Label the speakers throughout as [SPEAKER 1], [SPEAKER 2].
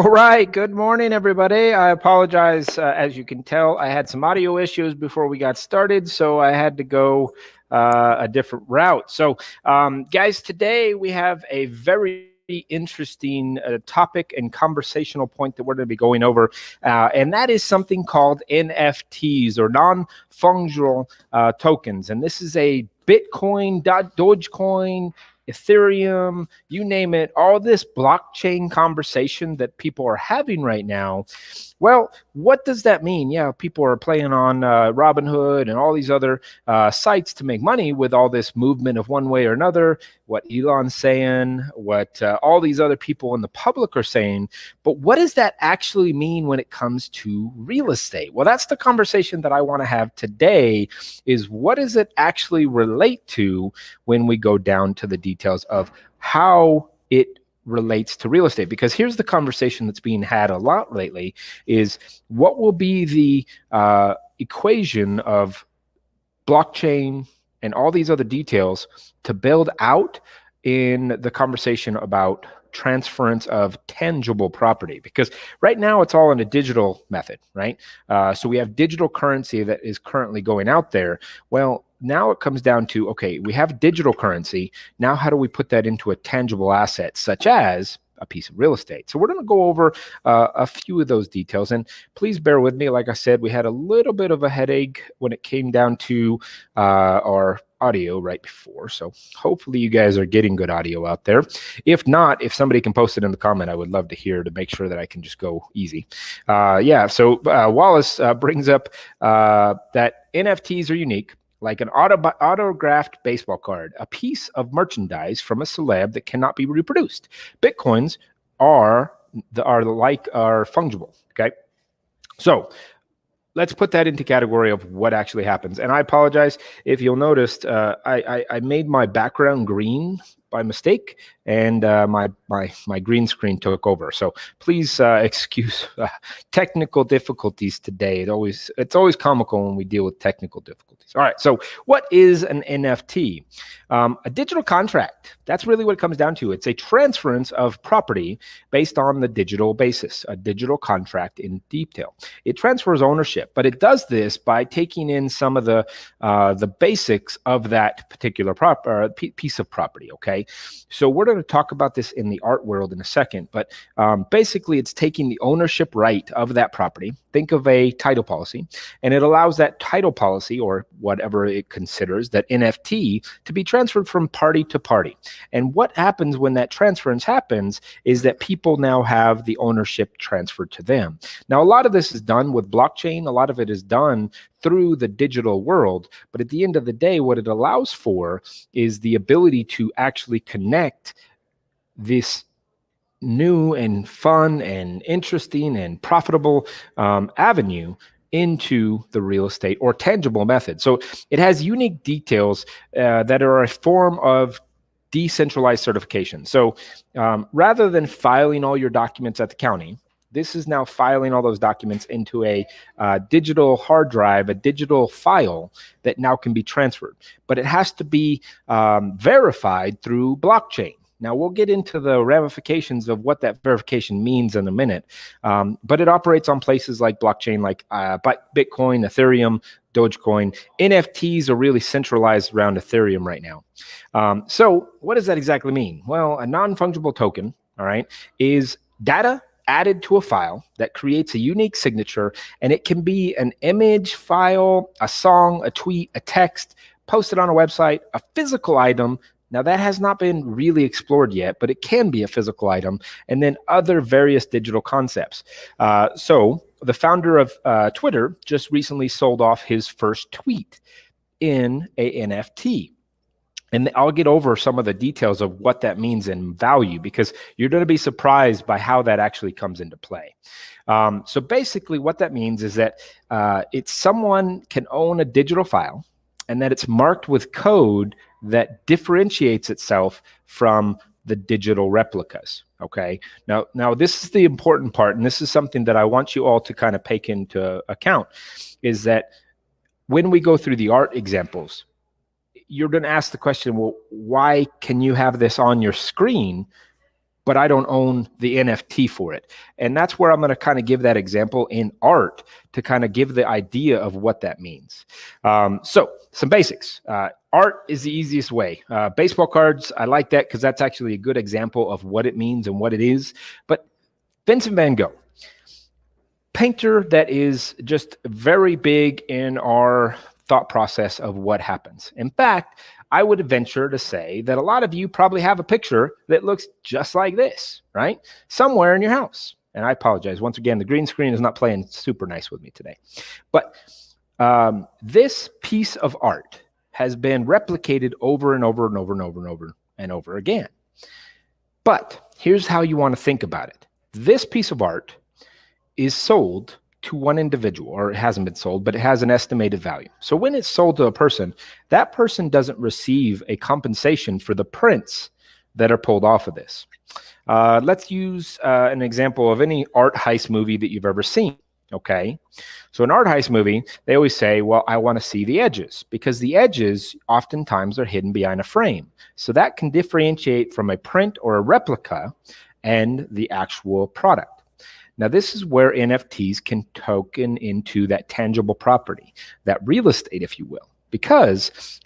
[SPEAKER 1] All right. Good morning, everybody. I apologize. As you can tell, I had some audio issues before we got started, so I had to go a different route. So, guys, today we have a very interesting topic and conversational point that we're going to be going over, and that is something called NFTs or non-fungible tokens. And this is a Bitcoin, Dogecoin, Ethereum, you name it, all this blockchain conversation that people are having right now. Well, what does that mean? Yeah, people are playing on Robinhood and all these other sites to make money with all this movement of one way or another, what Elon's saying, what all these other people in the public are saying. But what does that actually mean when it comes to real estate? Well, that's the conversation that I want to have today, is what does it actually relate to when we go down to the details of how it relates to real estate? Because here's the conversation that's being had a lot lately, is what will be the equation of blockchain and all these other details to build out in the conversation about transference of tangible property. Because right now it's all in a digital method, right? So we have digital currency that is currently going out there. Well, now it comes down to, okay, we have digital currency. Now, how do we put that into a tangible asset, such as a piece of real estate? So we're going to go over a few of those details. And please bear with me. Like I said, we had a little bit of a headache when it came down to our audio right before. So hopefully you guys are getting good audio out there. If not, if somebody can post it in the comment, I would love to hear, to make sure that I can just go easy. So Wallace brings up that NFTs are unique, like an autographed baseball card, a piece of merchandise from a celeb that cannot be reproduced. Bitcoins are fungible. Okay, so let's put that into category of what actually happens. And I apologize if you'll notice, I made my background green by mistake, and my green screen took over. So please excuse technical difficulties today. It's always comical when we deal with technical difficulties. All right. So what is an NFT? A digital contract. That's really what it comes down to. It's a transference of property based on the digital basis, a digital contract in detail. It transfers ownership, but it does this by taking in some of the basics of that particular piece of property. Okay. So we're going to talk about this in the art world in a second, but basically it's taking the ownership right of that property. Think of a title policy, and it allows that title policy, or whatever it considers, that NFT, to be transferred from party to party. And what happens when that transference happens is that people now have the ownership transferred to them. Now, a lot of this is done with blockchain. A lot of it is done through the digital world. But at the end of the day, what it allows for is the ability to actually connect this new and fun and interesting and profitable avenue into the real estate or tangible method. So it has unique details that are a form of decentralized certification. So rather than filing all your documents at the county, this is now filing all those documents into a digital hard drive, a digital file that now can be transferred. But it has to be verified through blockchain. Now, we'll get into the ramifications of what that verification means in a minute, but it operates on places like blockchain, like Bitcoin, Ethereum, Dogecoin. NFTs are really centralized around Ethereum right now. So what does that exactly mean? Well, a non-fungible token, all right, is data added to a file that creates a unique signature, and it can be an image file, a song, a tweet, a text, posted on a website, a physical item. Now, that has not been really explored yet, but it can be a physical item, and then other various digital concepts. So the founder of Twitter just recently sold off his first tweet in a NFT. And I'll get over some of the details of what that means in value, because you're going to be surprised by how that actually comes into play. So basically what that means is that someone can own a digital file, and that it's marked with code that differentiates itself from the digital replicas. Okay. Now this is the important part, and this is something that I want you all to kind of take into account, is that when we go through the art examples, you're going to ask the question, well, why can you have this on your screen but I don't own the NFT for it. And that's where I'm going to kind of give that example in art to kind of give the idea of what that means. So some basics. Art is the easiest way. Baseball cards, I like that because that's actually a good example of what it means and what it is. But Vincent van Gogh, painter that is just very big in our thought process of what happens. In fact, I would venture to say that a lot of you probably have a picture that looks just like this, right? Somewhere in your house. And I apologize. Once again, the green screen is not playing super nice with me today. But this piece of art has been replicated over and over and over and over and over and over again. But here's how you want to think about it. This piece of art is sold to one individual, or it hasn't been sold, but it has an estimated value. So when it's sold to a person, that person doesn't receive a compensation for the prints that are pulled off of this. Let's use an example of any art heist movie that you've ever seen, okay? So an art heist movie, they always say, well, I want to see the edges, because the edges oftentimes are hidden behind a frame. So that can differentiate from a print or a replica and the actual product. Now, this is where NFTs can token into that tangible property, that real estate, if you will, because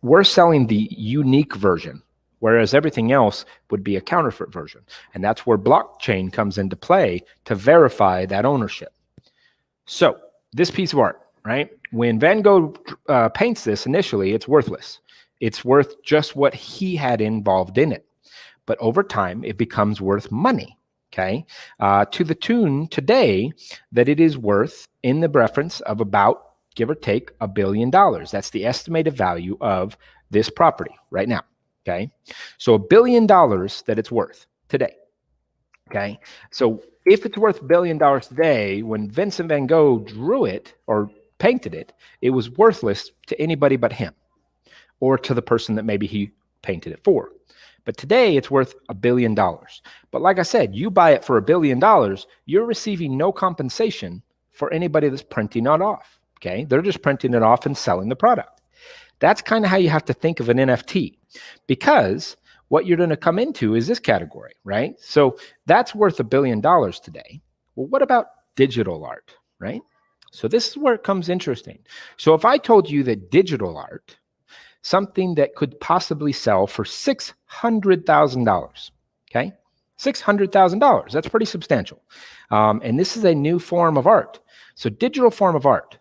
[SPEAKER 1] we're selling the unique version, whereas everything else would be a counterfeit version. And that's where blockchain comes into play to verify that ownership. So this piece of art, right? When Van Gogh paints this initially, it's worthless. It's worth just what he had involved in it. But over time, it becomes worth money. Okay, to the tune today that it is worth in the reference of about, give or take, $1 billion. That's the estimated value of this property right now. Okay, so $1 billion that it's worth today. Okay, so if it's worth $1 billion today, when Vincent van Gogh drew it or painted it, it was worthless to anybody but him, or to the person that maybe he painted it for. But today it's worth $1 billion. But like I said, you buy it for $1 billion, you're receiving no compensation for anybody that's printing it off. Okay, they're just printing it off and selling the product. That's kind of how you have to think of an NFT, because what you're going to come into is this category, right? So that's worth $1 billion today. Well, what about digital art, right? So this is where it comes interesting. So if I told you that digital art, something that could possibly sell for $600,000, okay? $600,000, that's pretty substantial. And this is a new form of art. So digital form of art.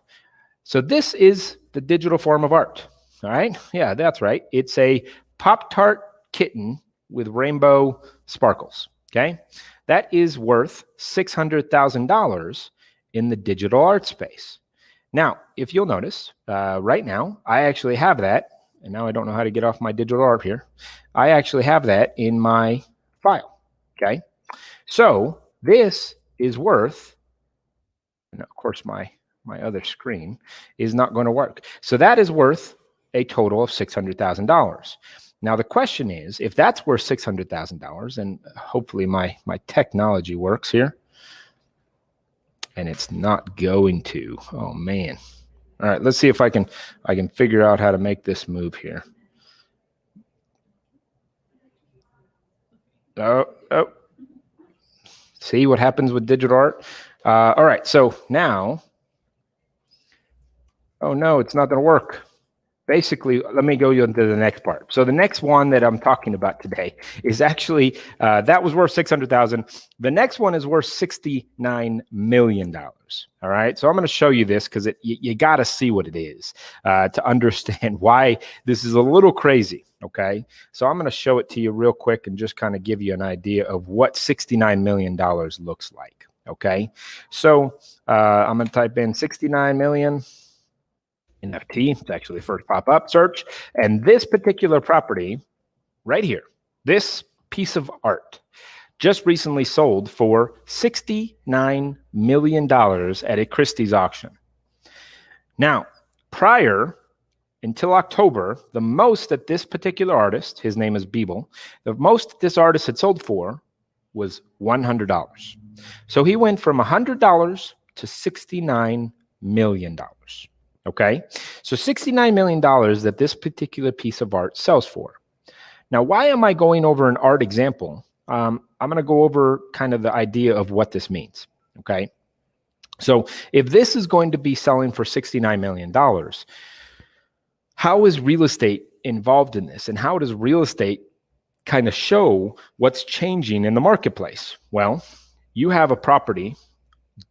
[SPEAKER 1] So this is the digital form of art, all right? Yeah, that's right. It's a Pop-Tart kitten with rainbow sparkles, okay? That is worth $600,000 in the digital art space. Now, if you'll notice, right now, I actually have that. And now I don't know how to get off my digital art here. I actually have that in my file, okay? So this is worth, and of course my other screen is not going to work. So that is worth a total of $600,000. Now the question is, if that's worth $600,000, and hopefully my technology works here, and it's not going to, oh man. All right, let's see if I can figure out how to make this move here. Oh. See what happens with digital art? All right, so now, oh no, it's not going to work. Basically, let me go into the next part. So the next one that I'm talking about today is actually, that was worth $600,000. The next one is worth $69 million. All right. So I'm going to show you this because you got to see what it is to understand why this is a little crazy. Okay. So I'm going to show it to you real quick and just kind of give you an idea of what $69 million looks like. Okay. So I'm going to type in 69 million. NFT, it's actually the first pop-up search. And this particular property right here, this piece of art just recently sold for $69 million at a Christie's auction. Now, prior, until October, the most that this particular artist, his name is Beeble, the most this artist had sold for was $100. So he went from $100 to $69 million. Okay, so $69 million that this particular piece of art sells for. Now, why am I going over an art example I'm going to go over kind of the idea of what this means. Okay. So if this is going to be selling for $69 million, how is real estate involved in this? And how does real estate kind of show what's changing in the marketplace? Well, you have a property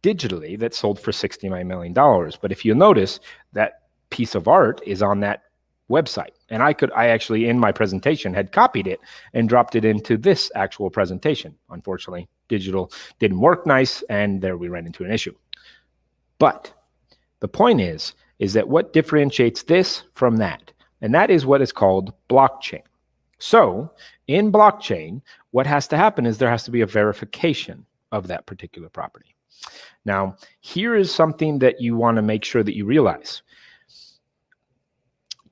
[SPEAKER 1] digitally that sold for $69 million. But if you notice, that piece of art is on that website. And I actually, in my presentation, had copied it and dropped it into this actual presentation. Unfortunately, digital didn't work nice, and there we ran into an issue. But the point is that what differentiates this from that? And that is what is called blockchain. So in blockchain, what has to happen is there has to be a verification of that particular property. Now, here is something that you want to make sure that you realize.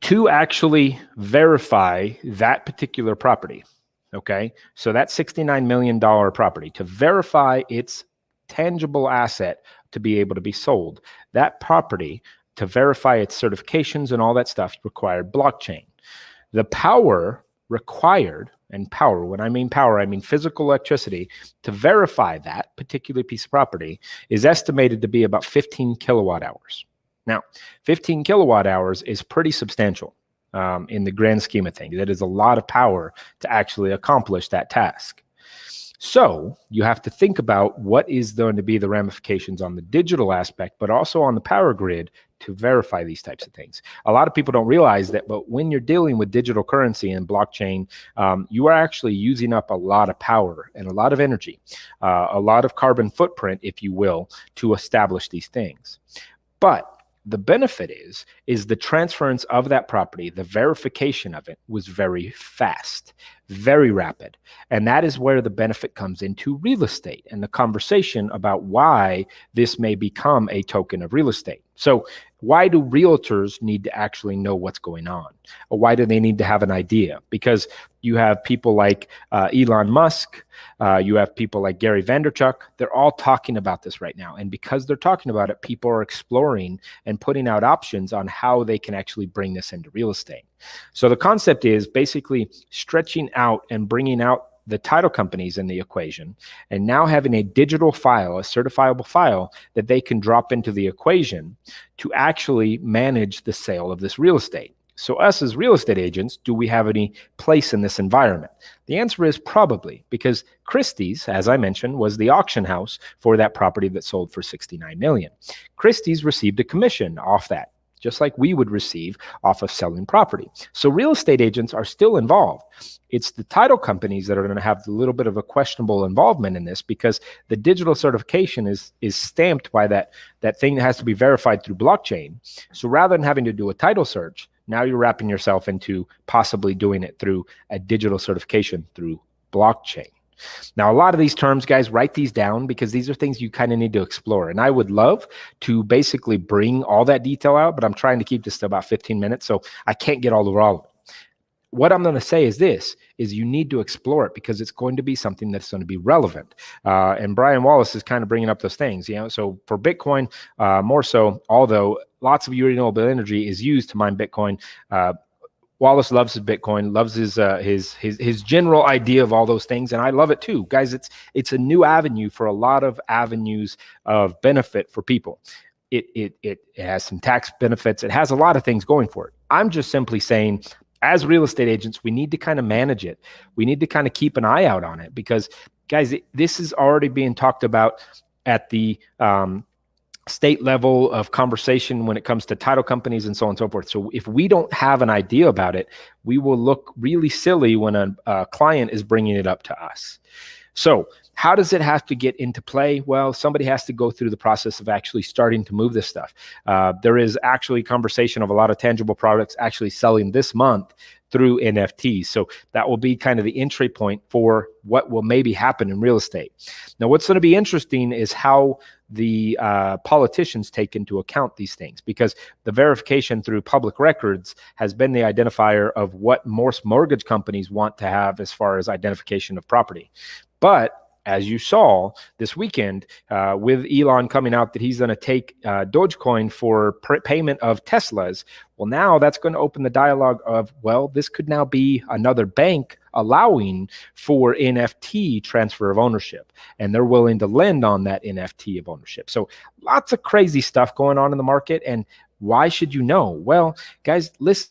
[SPEAKER 1] To actually verify that particular property, okay, so that $69 million property, to verify its tangible asset to be able to be sold, that property, to verify its certifications and all that stuff, required blockchain. The power required, and power, when I mean power, I mean physical electricity, to verify that particular piece of property is estimated to be about 15 kilowatt hours. Now, 15 kilowatt hours is pretty substantial in the grand scheme of things. That is a lot of power to actually accomplish that task. So you have to think about what is going to be the ramifications on the digital aspect, but also on the power grid to verify these types of things. A lot of people don't realize that, but when you're dealing with digital currency and blockchain, you are actually using up a lot of power and a lot of energy, a lot of carbon footprint, if you will, to establish these things. But the benefit is the transference of that property, the verification of it was very fast, very rapid. And that is where the benefit comes into real estate and the conversation about why this may become a token of real estate. So why do realtors need to actually know what's going on? Or why do they need to have an idea? Because you have people like Elon Musk, you have people like Gary Vaynerchuk, they're all talking about this right now. And because they're talking about it, people are exploring and putting out options on how they can actually bring this into real estate. So the concept is basically stretching out and bringing out the title companies in the equation, and now having a digital file, a certifiable file that they can drop into the equation to actually manage the sale of this real estate. So us as real estate agents, do we have any place in this environment? The answer is probably, because Christie's, as I mentioned, was the auction house for that property that sold for $69 million. Christie's received a commission off that, just like we would receive off of selling property. So real estate agents are still involved. It's the title companies that are going to have a little bit of a questionable involvement in this, because the digital certification is stamped by that thing that has to be verified through blockchain. So rather than having to do a title search, now you're wrapping yourself into possibly doing it through a digital certification through blockchain. Now, a lot of these terms, guys, write these down, because these are things you kind of need to explore. And I would love to basically bring all that detail out, but I'm trying to keep this to about 15 minutes, so I can't get all over all of it. What I'm going to say is this, is you need to explore it, because it's going to be something that's going to be relevant. And Brian Wallace is kind of bringing up those things, so for Bitcoin, more so, although lots of renewable energy is used to mine Bitcoin, Wallace loves his Bitcoin, loves his general idea of all those things, and I love it too, guys. It's a new avenue for a lot of avenues of benefit for people. It has some tax benefits. It has a lot of things going for it. I'm just simply saying, as real estate agents, we need to kind of manage it. We need to kind of keep an eye out on it, because, guys, this is already being talked about at the state level of conversation when it comes to title companies and so on and so forth. So if we don't have an idea about it, we will look really silly when a client is bringing it up to us. So how does it have to get into play? Well, somebody has to go through the process of actually starting to move this stuff. There is actually conversation of a lot of tangible products actually selling this month through NFTs. So that will be kind of the entry point for what will maybe happen in real estate. Now, what's going to be interesting is how the politicians take into account these things, because the verification through public records has been the identifier of what most mortgage companies want to have as far as identification of property. But as you saw this weekend with Elon coming out that he's going to take Dogecoin for payment of Teslas. Well, now that's going to open the dialogue of, well, this could now be another bank allowing for NFT transfer of ownership, and they're willing to lend on that NFT of ownership. So lots of crazy stuff going on in the market. And why should you know? Well, guys, listen.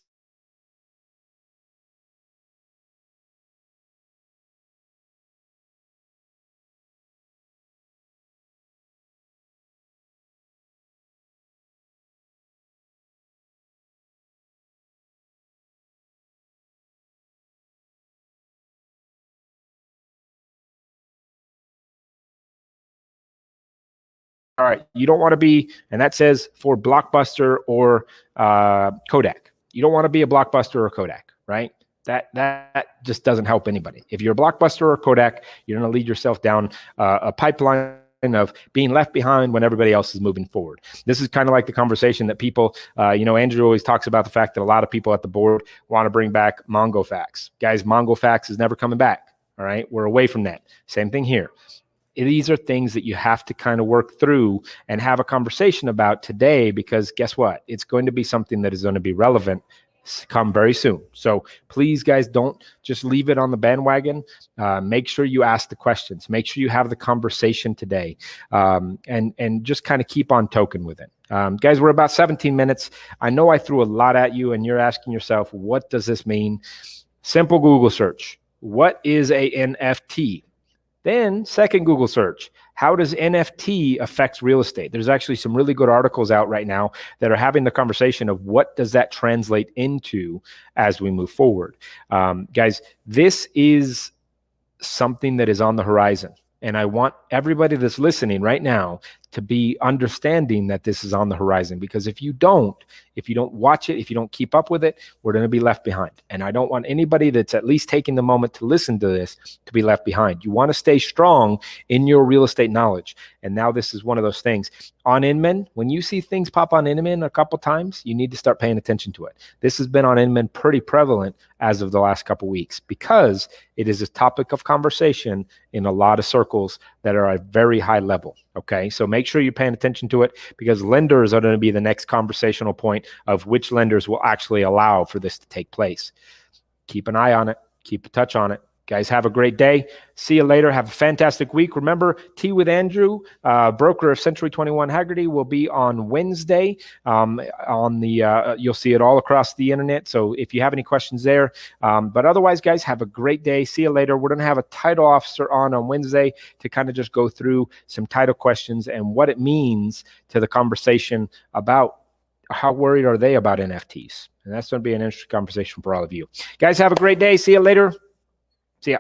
[SPEAKER 1] All right, you don't want to be, and that says for Blockbuster or Kodak. You don't want to be a Blockbuster or Kodak, right? That just doesn't help anybody. If you're a Blockbuster or Kodak, you're going to lead yourself down a pipeline of being left behind when everybody else is moving forward. This is kind of like the conversation that people, Andrew always talks about the fact that a lot of people at the board want to bring back MongoFax. Guys, MongoFax is never coming back. All right, we're away from that. Same thing here. These are things that you have to kind of work through and have a conversation about today, because guess what? It's going to be something that is going to be relevant come very soon. So please, guys, don't just leave it on the bandwagon. Make sure you ask the questions. Make sure you have the conversation today, and just kind of keep on token with it. Guys, we're about 17 minutes. I know I threw a lot at you, and you're asking yourself, what does this mean? Simple Google search. What is a NFT? Then second Google search, how does NFT affect real estate? There's actually some really good articles out right now that are having the conversation of what does that translate into as we move forward. Guys, this is something that is on the horizon. And I want everybody that's listening right now to be understanding that this is on the horizon, because if you don't watch it, if you don't keep up with it, we're going to be left behind. And I don't want anybody that's at least taking the moment to listen to this to be left behind. You want to stay strong in your real estate knowledge. And now this is one of those things. On Inman, when you see things pop on Inman a couple times, you need to start paying attention to it. This has been on Inman pretty prevalent as of the last couple weeks, because it is a topic of conversation in a lot of circles that are at very high level. Okay, so make sure you're paying attention to it, because lenders are going to be the next conversational point of which lenders will actually allow for this to take place. Keep an eye on it. Keep a touch on it. Guys, have a great day. See you later. Have a fantastic week. Remember, Tea with Andrew, broker of Century 21 Haggerty, will be on Wednesday. You'll see it all across the internet. So if you have any questions there, but otherwise, guys, have a great day. See you later. We're going to have a title officer on Wednesday to kind of just go through some title questions and what it means to the conversation about how worried are they about NFTs. And that's going to be an interesting conversation for all of you. Guys, have a great day. See you later. See ya.